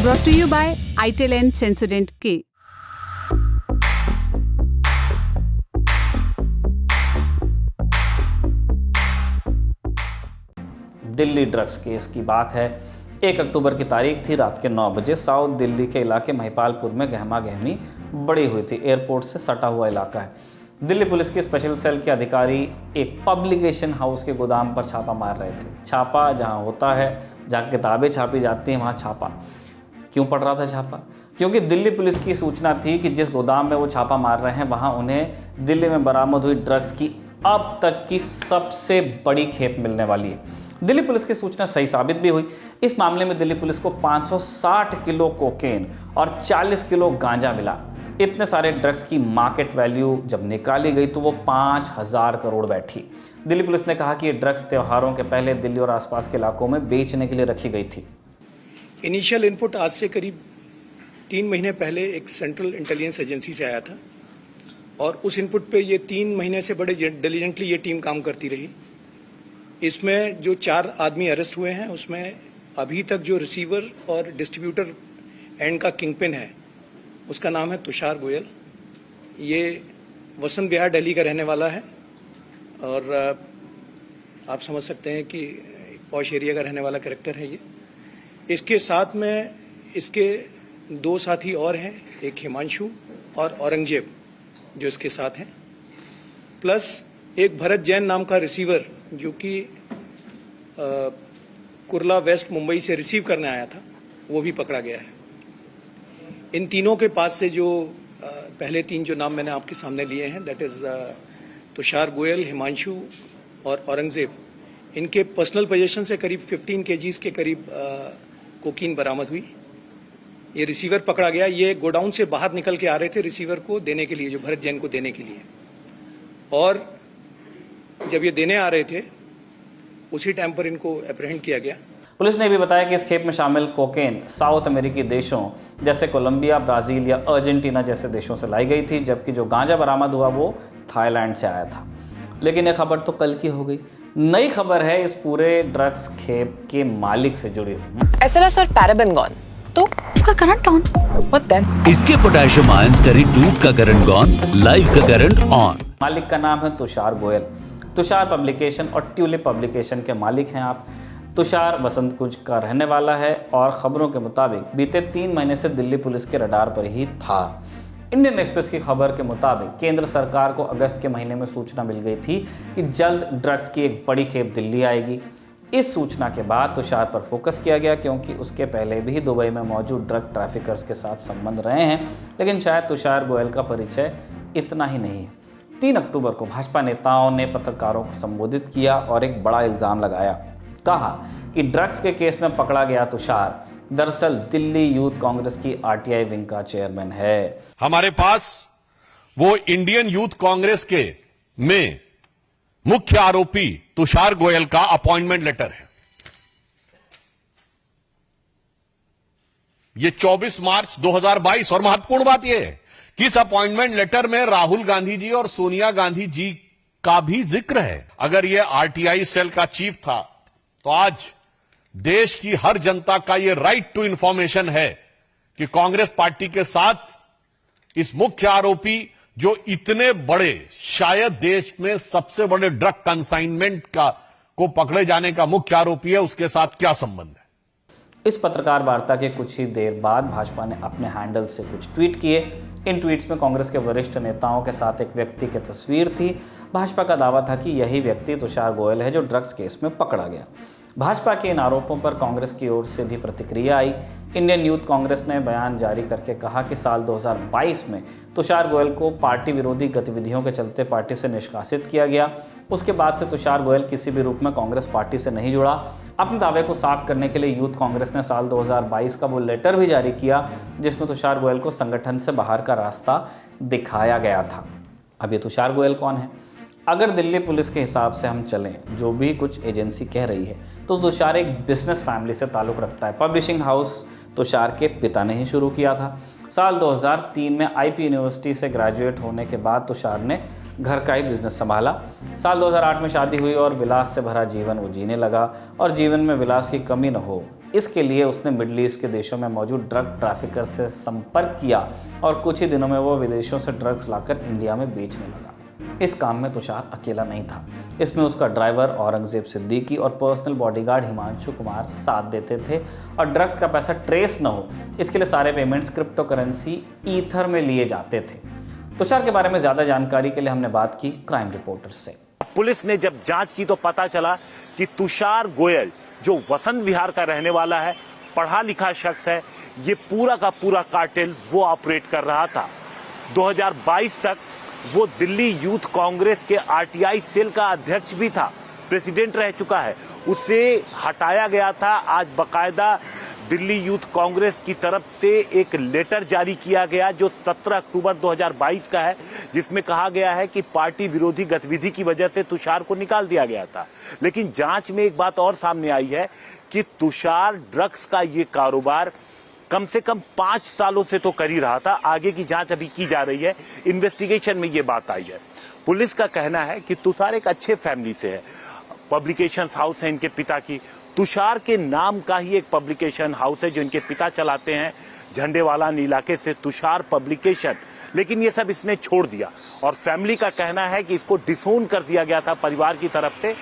Brought to you by ITEL and Sensodyne K. Delhi drugs case की बात है। 1 अक्टूबर की तारीख थी। रात के 9 बजे साउथ दिल्ली के इलाके महिपालपुर में गहमा गहमी बड़ी हुई थी। एयरपोर्ट से सटा हुआ इलाका है। दिल्ली पुलिस की स्पेशल सेल के अधिकारी एक पब्लिकेशन हाउस के गोदाम पर छापा मार रहे थे। छापा जहां होता है, जहां किताबें छापी जाती हैं, वहां छापा क्यों पड़ रहा था? छापा क्योंकि दिल्ली पुलिस की सूचना थी कि जिस गोदाम में वो छापा मार रहे हैं वहां उन्हें दिल्ली में बरामद हुई ड्रग्स की अब तक की सबसे बड़ी खेप मिलने वाली है। दिल्ली पुलिस की सूचना सही साबित भी हुई। इस मामले में दिल्ली पुलिस को 560 किलो कोकेन और 40 किलो गांजा मिला। इतने सारे ड्रग्स की मार्केट वैल्यू जब निकाली गई तो वो 5000 करोड़ बैठी। दिल्ली पुलिस ने कहा कि ये ड्रग्स त्योहारों के पहले दिल्ली और आसपास के इलाकों में बेचने के लिए रखी गई थी। इनिशियल इनपुट आज से करीब 3 महीने पहले एक सेंट्रल इंटेलिजेंस एजेंसी से आया था और उस इनपुट पे ये 3 महीने से बड़े डिलीजेंटली ये टीम काम करती रही। इसमें जो 4 आदमी अरेस्ट हुए हैं उसमें अभी तक जो रिसीवर और डिस्ट्रीब्यूटर एंड का किंगपिन है उसका नाम है तुषार गोयल। ये वसंत विहार दिल्ली का रहने वाला है और आप समझ सकते हैं कि पॉश एरिया का रहने वाला कैरेक्टर है ये। इसके साथ में इसके 2 साथी और हैं, एक हिमांशु और औरंगजेब जो इसके साथ हैं, प्लस एक भरत जैन नाम का रिसीवर जो कि कुर्ला वेस्ट मुंबई से रिसीव करने आया था, वो भी पकड़ा गया है। इन तीनों के पास से जो पहले 3 जो नाम मैंने आपके सामने लिए हैं, दैट इज तुषार गोयल, हिमांशु और औरंगजेब, इनके पर्सनल पोजीशन से करीब 15 केजीज के करीब कोकीन बरामद हुई। ये रिसीवर पकड़ा गया। ये गोडाउन से बाहर निकल के आ रहे थे रिसीवर को देने के लिए, जो भरत जैन को देने के लिए, और जब ये देने आ रहे थे उसी टाइम पर इनको एप्रीहेंड किया गया। पुलिस ने भी बताया कि इस खेप में शामिल कोकेन साउथ अमेरिकी देशों जैसे कोलंबिया, ब्राजील या अर्जेंटीना जैसे देशों से लाई गई थी, जबकि जो गांजा बरामद हुआ वो थाईलैंड से आया था। लेकिन ये खबर तो कल की हो गई। नई खबर है इस पूरे ड्रग्स खेप के मालिक से जुड़ी हुई। SLS और पैराबेन गॉन, तो उसका करंट ऑन। What then? इसके पोटेशियम आयंस करी टूट का करंट गॉन, लाइव का करंट ऑन। मालिक का नाम है तुषार गोयल। तुषार पब्लिकेशन और ट्यूलिप पब्लिकेशन के मालिक हैं आप। तुषार वसंत कुंज का रहने वाला है और खबरों के मुताबिक बीते 3 महीने से दिल्ली पुलिस के रडार पर ही था। इंडियन एक्सप्रेस की खबर के मुताबिक केंद्र सरकार को अगस्त के महीने में सूचना मिल गई थी कि जल्द ड्रग्स की एक बड़ी खेप दिल्ली आएगी। इस सूचना के बाद तुषार पर फोकस किया गया क्योंकि उसके पहले भी दुबई में मौजूद ड्रग ट्रैफिकर्स के साथ संबंध रहे हैं। लेकिन शायद तुषार गोयल का परिचय इतना ही नहीं है। 3 अक्टूबर को भाजपा नेताओं ने पत्रकारों को संबोधित किया और एक बड़ा इल्ज़ाम लगाया। कहा कि ड्रग्स के केस में पकड़ा गया तुषार दरअसल दिल्ली यूथ कांग्रेस की RTI विंग का चेयरमैन है। हमारे पास वो इंडियन यूथ कांग्रेस के में मुख्य आरोपी तुषार गोयल का अपॉइंटमेंट लेटर है। ये 24 मार्च 2022 और महत्वपूर्ण बात यह है कि इस अपॉइंटमेंट लेटर में राहुल गांधी जी और सोनिया गांधी जी का भी जिक्र है। अगर ये RTI सेल का चीफ था तो आज देश की हर जनता का यह राइट टू इंफॉर्मेशन है कि कांग्रेस पार्टी के साथ इस मुख्य आरोपी जो इतने बड़े, शायद देश में सबसे बड़े ड्रग कंसाइनमेंट को पकड़े जाने का मुख्य आरोपी है, उसके साथ क्या संबंध है। इस पत्रकार वार्ता के कुछ ही देर बाद भाजपा ने अपने हैंडल से कुछ ट्वीट किए। इन ट्वीट्स में कांग्रेस के वरिष्ठ नेताओं के साथ एक व्यक्ति की तस्वीर थी। भाजपा का दावा था कि यही व्यक्ति तुषार गोयल है जो ड्रग्स केस में पकड़ा गया। भाजपा के इन आरोपों पर कांग्रेस की ओर से भी प्रतिक्रिया आई। इंडियन यूथ कांग्रेस ने बयान जारी करके कहा कि साल 2022 में तुषार गोयल को पार्टी विरोधी गतिविधियों के चलते पार्टी से निष्कासित किया गया। उसके बाद से तुषार गोयल किसी भी रूप में कांग्रेस पार्टी से नहीं जुड़ा। अपने दावे को साफ करने के लिए यूथ कांग्रेस ने साल 2022 का वो लेटर भी जारी किया जिसमें तुषार गोयल को संगठन से बाहर का रास्ता दिखाया गया था। अब ये तुषार गोयल कौन है? अगर दिल्ली पुलिस के हिसाब से हम चलें, जो भी कुछ एजेंसी कह रही है, तो तुषार एक बिजनेस फैमिली से ताल्लुक़ रखता है। पब्लिशिंग हाउस तुषार के पिता ने ही शुरू किया था। साल 2003 में IP यूनिवर्सिटी से ग्रेजुएट होने के बाद तुषार ने घर का ही बिजनेस संभाला। साल 2008 में शादी हुई और विलास से भरा जीवन वो जीने लगा और जीवन में विलास की कमी न हो इसके लिए उसने मिडिल ईस्ट के देशों में मौजूद ड्रग ट्रैफिकर से संपर्क किया और कुछ ही दिनों में वो विदेशों से ड्रग्स लाकर इंडिया में बेचने लगा। इस काम में तुषार अकेला नहीं था, इसमें उसका ड्राइवर औरंगजेब सिद्दीकी और पर्सनल बॉडीगार्ड हिमांशु कुमार साथ देते थे और ड्रग्स का पैसा ट्रेस न हो इसके लिए सारे पेमेंट्स क्रिप्टो करेंसी ईथर में लिए जाते थे। तुषार के बारे में ज़्यादा जानकारी के लिए हमने बात की क्राइम रिपोर्टर से। पुलिस ने जब जांच की तो पता चला कि तुषार गोयल जो वसंत विहार का रहने वाला है, पढ़ा लिखा शख्स है, ये पूरा का पूरा कार्टेल वो ऑपरेट कर रहा था। 2022 तक वो दिल्ली यूथ कांग्रेस के आरटीआई सेल का अध्यक्ष भी था, प्रेसिडेंट रह चुका है। उसे हटाया गया था। आज बकायदा दिल्ली यूथ कांग्रेस की तरफ से एक लेटर जारी किया गया जो 17 अक्टूबर 2022 का है, जिसमें कहा गया है कि पार्टी विरोधी गतिविधि की वजह से तुषार को निकाल दिया गया था। लेकिन जांच में एक बात और सामने आई है कि तुषार ड्रग्स का ये कारोबार कम से कम 5 सालों से तो कर ही रहा था। आगे की जांच अभी की जा रही है, इन्वेस्टिगेशन में ये बात आई है। पुलिस का कहना है कि तुषार एक अच्छे फैमिली से है, पब्लिकेशन हाउस है इनके पिता की। तुषार के नाम का ही एक पब्लिकेशन हाउस है जो इनके पिता चलाते हैं, झंडेवाला इलाके से तुषार पब्लिकेशन। लेकिन ये सब इसने छोड़ दिया और फैमिली का कहना है कि इसको डिसोन कर दिया गया था परिवार की तरफ से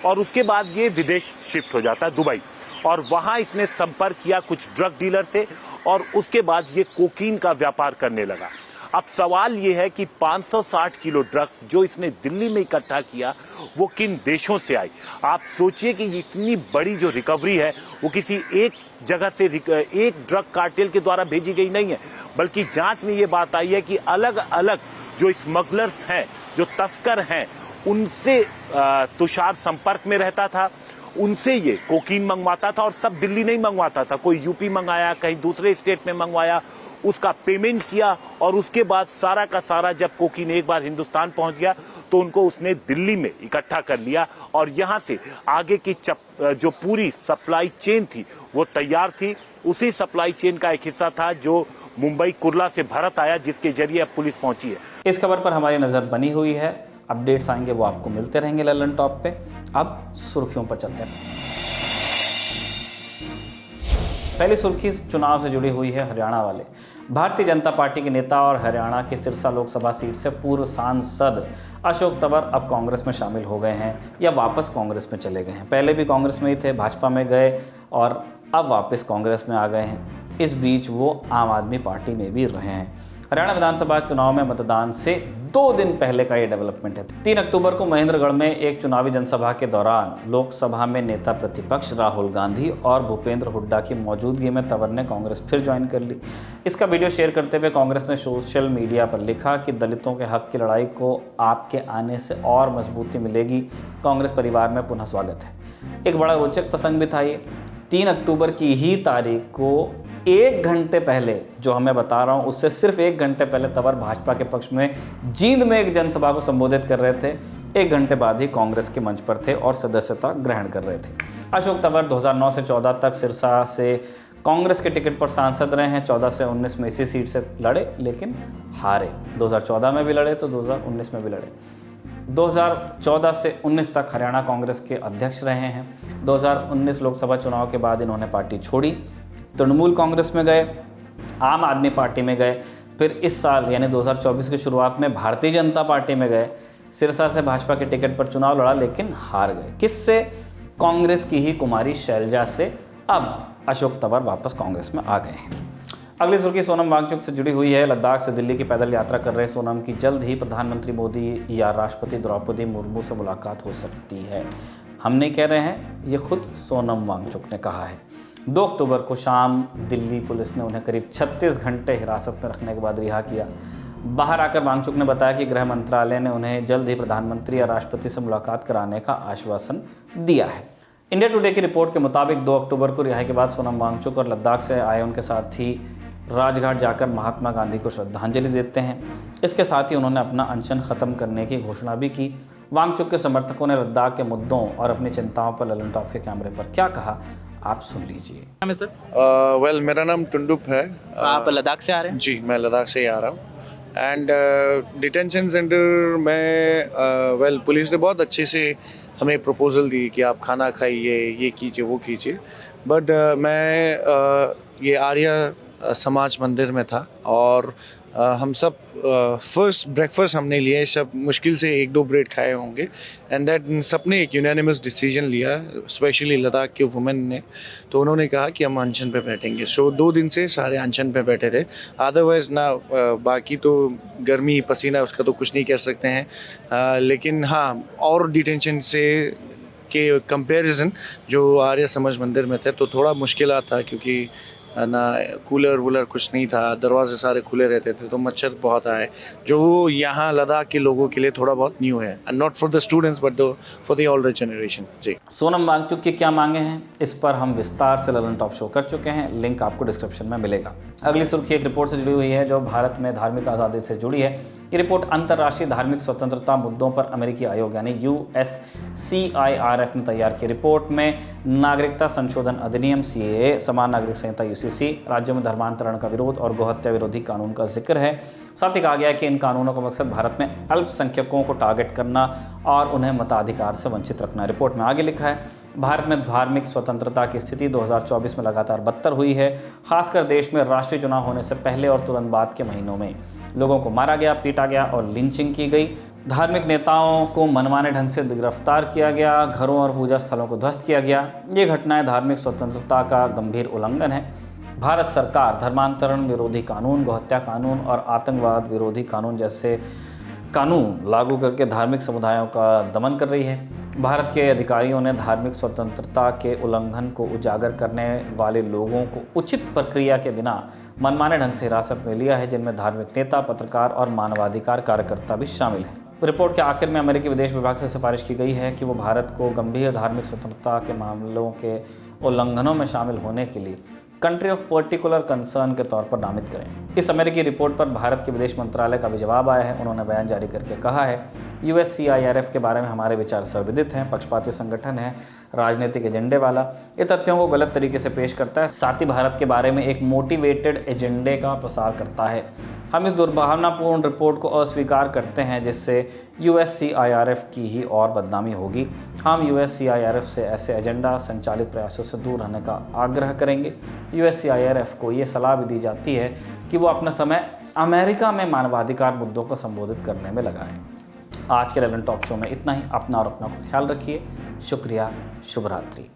और उसके बाद ये विदेश शिफ्ट हो जाता है, दुबई, और वहां इसने संपर्क किया कुछ ड्रग डीलर से और उसके बाद ये कोकीन का व्यापार करने लगा। अब सवाल ये है कि 560 किलो ड्रग्स जो इसने दिल्ली में इकट्ठा किया वो किन देशों से आई। आप सोचिए कि इतनी बड़ी जो रिकवरी है वो किसी एक जगह से एक ड्रग कार्टेल के द्वारा भेजी गई नहीं है, बल्कि जांच में ये बात आई है कि अलग अलग जो स्मगलर्स हैं, जो तस्कर हैं, उनसे तुषार संपर्क में रहता था, उनसे ये कोकीन मंगवाता था और सब दिल्ली नहीं मंगवाता था। कोई यूपी मंगाया, कहीं दूसरे स्टेट में मंगवाया, उसका पेमेंट किया और उसके बाद सारा का सारा जब कोकीन एक बार हिंदुस्तान पहुंच गया तो उनको उसने दिल्ली में इकट्ठा कर लिया और यहां से आगे की जो पूरी सप्लाई चेन थी वो तैयार थी। उसी सप्लाई चेन का एक हिस्सा था जो मुंबई कुर्ला से भारत आया, जिसके जरिए अब पुलिस पहुंची है। इस खबर पर हमारी नज़र बनी हुई है, अपडेट्स आएंगे वो आपको मिलते रहेंगे ललन टॉप पे। अब सुर्खियों पर चलते हैं। पहली सुर्खी चुनाव से जुड़ी हुई है हरियाणा वाले। भारतीय जनता पार्टी के नेता और हरियाणा की सिरसा लोकसभा सीट से पूर्व सांसद अशोक तंवर अब कांग्रेस में शामिल हो गए हैं या वापस कांग्रेस में चले गए हैं। पहले भी कांग्रेस में ही थे, भाजपा में गए और अब वापस कांग्रेस में आ गए हैं। इस बीच वो आम आदमी पार्टी में भी रहे हैं। हरियाणा विधानसभा चुनाव में मतदान से 2 दिन पहले का ये डेवलपमेंट है। 3 अक्टूबर को महेंद्रगढ़ में एक चुनावी जनसभा के दौरान लोकसभा में नेता प्रतिपक्ष राहुल गांधी और भूपेंद्र हुड्डा की मौजूदगी में तंवर ने कांग्रेस फिर ज्वाइन कर ली। इसका वीडियो शेयर करते हुए कांग्रेस ने सोशल मीडिया पर लिखा कि दलितों के हक की लड़ाई को आपके आने से और मजबूती मिलेगी, कांग्रेस परिवार में पुनः स्वागत है। एक बड़ा रोचक प्रसंग भी था ये। 3 अक्टूबर की ही तारीख को 1 घंटे पहले, जो हमें बता रहा हूँ उससे सिर्फ 1 घंटे पहले तंवर भाजपा के पक्ष में जींद में एक जनसभा को संबोधित कर रहे थे। 1 घंटे बाद ही कांग्रेस के मंच पर थे और सदस्यता ग्रहण कर रहे थे। अशोक तंवर 2009 से 14 तक सिरसा से कांग्रेस के टिकट पर सांसद रहे हैं। 14 से 19 में इसी सीट से लड़े लेकिन हारे। 2014 में भी लड़े तो 2019 में भी लड़े। 2014 से 19 तक हरियाणा कांग्रेस के अध्यक्ष रहे हैं। 2019 लोकसभा चुनाव के बाद इन्होंने पार्टी छोड़ी, तृणमूल कांग्रेस में गए, आम आदमी पार्टी में गए, फिर इस साल यानी 2024 की शुरुआत में भारतीय जनता पार्टी में गए। सिरसा से भाजपा के टिकट पर चुनाव लड़ा लेकिन हार गए। किससे? कांग्रेस की ही कुमारी शैलजा से। अब अशोक तंवर वापस कांग्रेस में आ गए हैं। अगली सुर्खी सोनम वांगचुक से जुड़ी हुई है। लद्दाख से दिल्ली की पैदल यात्रा कर रहे सोनम की जल्द ही प्रधानमंत्री मोदी या राष्ट्रपति द्रौपदी मुर्मू से मुलाकात हो सकती है। हम नहीं कह रहे हैं, ये खुद सोनम वांगचुक ने कहा है। 2 अक्टूबर को शाम दिल्ली पुलिस ने उन्हें करीब 36 घंटे हिरासत में रखने के बाद रिहा किया। बाहर आकर वांगचुक ने बताया कि गृह मंत्रालय ने उन्हें जल्द ही प्रधानमंत्री या राष्ट्रपति से मुलाकात कराने का आश्वासन दिया है। इंडिया टुडे की रिपोर्ट के मुताबिक 2 अक्टूबर को रिहाई के बाद सोनम वांगचुक और लद्दाख से आए उनके साथी राजघाट जाकर महात्मा गांधी को श्रद्धांजलि देते हैं। इसके साथ ही उन्होंने अपना अनशन खत्म करने की घोषणा भी की। वांगचुक के समर्थकों ने लद्दाख के मुद्दों और अपनी चिंताओं पर ललन टॉप के कैमरे पर क्या कहा, आप सुन लीजिए। नाम है सर? वेल मेरा नाम टुंडुप है। आप लद्दाख से आ रहे हैं? जी, मैं लद्दाख से ही आ रहा हूँ। एंड डिटेंशन सेंटर में वेल पुलिस ने बहुत अच्छे से हमें प्रपोजल दी कि आप खाना खाइए, ये कीजिए, वो कीजिए, बट मैं ये आर्य समाज मंदिर में था और हम सब फर्स्ट ब्रेकफास्ट हमने लिए, सब मुश्किल से 1-2 ब्रेड खाए होंगे एंड दैट सबने एक यूनानिमस डिसीजन लिया, स्पेशली लद्दाख के वुमेन ने, तो उन्होंने कहा कि हम अनशन पे बैठेंगे। सो 2 दिन से सारे अनशन पे बैठे थे, अदरवाइज ना बाकी तो गर्मी पसीना उसका तो कुछ नहीं कर सकते हैं, लेकिन हाँ और डिटेंशन से के कंपैरिजन जो आर्य समाज मंदिर में थे तो थोड़ा मुश्किल था, क्योंकि ना कूलर वूलर कुछ नहीं था, दरवाजे सारे खुले रहते थे तो मच्छर बहुत आए, जो यहाँ लद्दाख के लोगों के लिए थोड़ा बहुत न्यू है, not for the students but for the older generation. जी, सोनम वांगचुक की क्या मांगे हैं, इस पर हम विस्तार से ललन टॉप शो कर चुके हैं, लिंक आपको डिस्क्रिप्शन में मिलेगा। अगली सुर्खी एक रिपोर्ट से जुड़ी हुई है जो भारत में धार्मिक आज़ादी से जुड़ी है। ये रिपोर्ट अंतर्राष्ट्रीय धार्मिक स्वतंत्रता मुद्दों पर अमेरिकी आयोग यानी USCIRF ने तैयार की। रिपोर्ट में नागरिकता संशोधन अधिनियम CAA, समान नागरिक संहिता UCC, राज्यों में धर्मांतरण का विरोध और गोहत्या विरोधी कानून का जिक्र है। साथ ही कहा गया है कि इन कानूनों का मकसद भारत में अल्पसंख्यकों को टारगेट करना और उन्हें मताधिकार से वंचित रखना। रिपोर्ट में आगे लिखा है, भारत में धार्मिक स्वतंत्रता की स्थिति 2024 में लगातार बदतर हुई है, खासकर देश में राष्ट्रीय चुनाव होने से पहले और तुरंत बाद के महीनों में लोगों को मारा गया, पीटा गया और लिंचिंग की गई। धार्मिक नेताओं को मनमाने ढंग से गिरफ्तार किया गया, घरों और पूजा स्थलों को ध्वस्त किया गया। ये घटनाएं धार्मिक स्वतंत्रता का गंभीर उल्लंघन है। भारत सरकार धर्मांतरण विरोधी कानून, गोहत्या कानून और आतंकवाद विरोधी कानून जैसे कानून लागू करके धार्मिक समुदायों का दमन कर रही है। भारत के अधिकारियों ने धार्मिक स्वतंत्रता के उल्लंघन को उजागर करने वाले लोगों को उचित प्रक्रिया के बिना मनमाने ढंग से हिरासत में लिया है, जिनमें धार्मिक नेता, पत्रकार और मानवाधिकार कार्यकर्ता भी शामिल हैं। रिपोर्ट के आखिर में अमेरिकी विदेश विभाग से सिफारिश की गई है कि वो भारत को गंभीर धार्मिक स्वतंत्रता के मामलों के उल्लंघनों में शामिल होने के लिए कंट्री ऑफ पर्टिकुलर कंसर्न के तौर पर नामित करें। इस अमेरिकी रिपोर्ट पर भारत के विदेश मंत्रालय का भी जवाब आया है। उन्होंने बयान जारी करके कहा है, USCIRF के बारे में हमारे विचार सर्वविदित हैं, पक्षपाती संगठन है, राजनीतिक एजेंडे वाला, ये तथ्यों को गलत तरीके से पेश करता है, साथ ही भारत के बारे में एक मोटिवेटेड एजेंडे का प्रसार करता है। हम इस दुर्भावनापूर्ण रिपोर्ट को अस्वीकार करते हैं, जिससे USCIRF की ही और बदनामी होगी। हम USCIRF से ऐसे एजेंडा संचालित प्रयासों से दूर रहने का आग्रह करेंगे। USCIRF को ये सलाह भी दी जाती है कि वो अपना समय अमेरिका में मानवाधिकार मुद्दों को संबोधित करने में लगाएं। आज के ललन टॉप शो में इतना ही। अपना और अपना ख्याल रखिए। शुक्रिया। शुभ रात्रि।